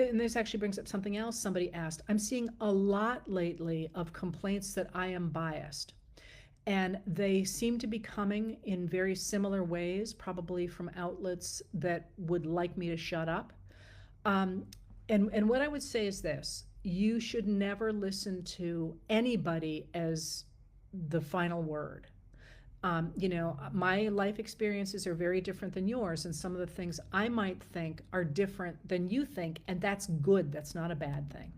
and this actually brings up something else somebody asked. I'm seeing a lot lately of complaints that I am biased. And they seem to be coming in very similar ways, probably from outlets that would like me to shut up. Um, and what I would say is this: you should never listen to anybody as the final word. My life experiences are very different than yours, and some of the things I might think are different than you think, and that's good. That's not a bad thing.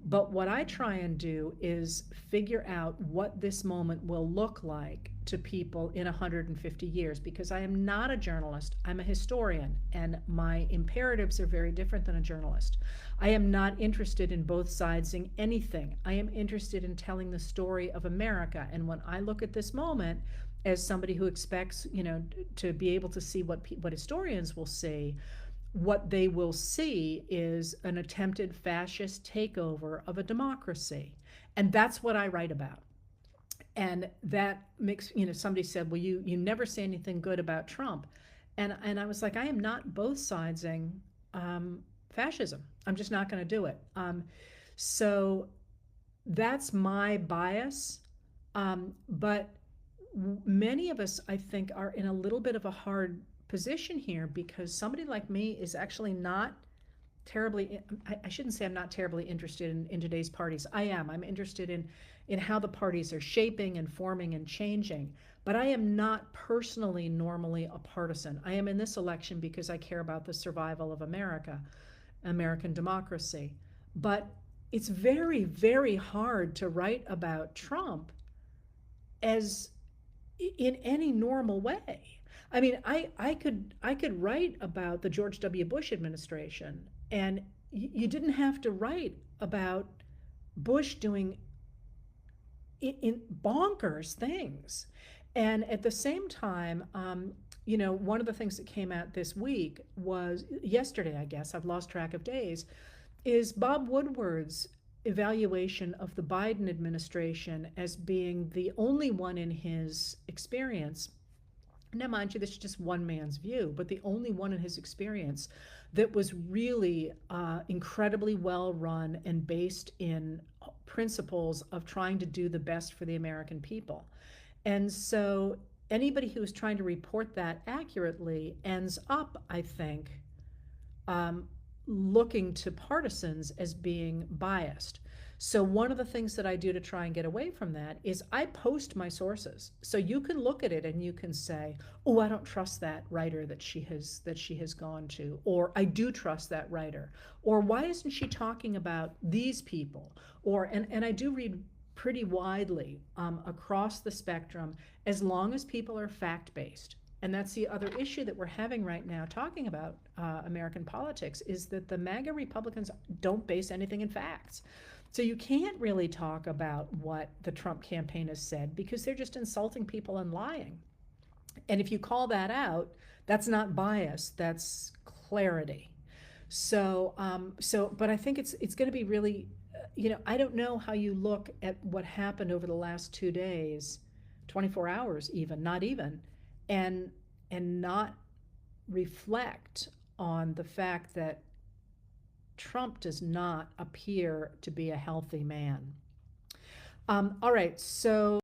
But what I try and do is figure out what this moment will look like to people in 150 years, because I am not a journalist, I'm a historian, and my imperatives are very different than a journalist. I am not interested in both sidesing anything. I am interested in telling the story of America. And when I look at this moment, as somebody who expects, to be able to see what historians will see, what they will see is an attempted fascist takeover of a democracy. And that's what I write about. And that makes, somebody said, well, you never say anything good about Trump. And I was like, I am not both sidesing fascism. I'm just not going to do it. So that's my bias. But many of us, I think, are in a little bit of a hard position here, because somebody like me is actually not terribly, I shouldn't say I'm not terribly interested in today's parties. I'm interested in how the parties are shaping and forming and changing. But I am not personally normally a partisan. I am in this election because I care about the survival of America, American democracy. But it's very, very hard to write about Trump as in any normal way. I mean, I could write about the George W. Bush administration, and you didn't have to write about Bush doing in bonkers things. And at the same time, one of the things that came out this week was yesterday, I guess, I've lost track of days, is Bob Woodward's evaluation of the Biden administration as being the only one in his experience. Now, mind you, this is just one man's view, but the only one in his experience that was really incredibly well run and based in principles of trying to do the best for the American people. And so anybody who is trying to report that accurately ends up, I think, looking to partisans as being biased. So one of the things that I do to try and get away from that is I post my sources. So you can look at it and you can say, oh, I don't trust that writer that she has gone to, or I do trust that writer, or why isn't she talking about these people? Or and I do read pretty widely across the spectrum, as long as people are fact-based. And that's the other issue that we're having right now talking about American politics, is that the MAGA Republicans don't base anything in facts. So you can't really talk about what the Trump campaign has said, because they're just insulting people and lying. And if you call that out, that's not bias, that's clarity. But I think it's going to be really, I don't know how you look at what happened over the last 2 days, 24 hours even, not even, and not reflect on the fact that Trump does not appear to be a healthy man. All right, so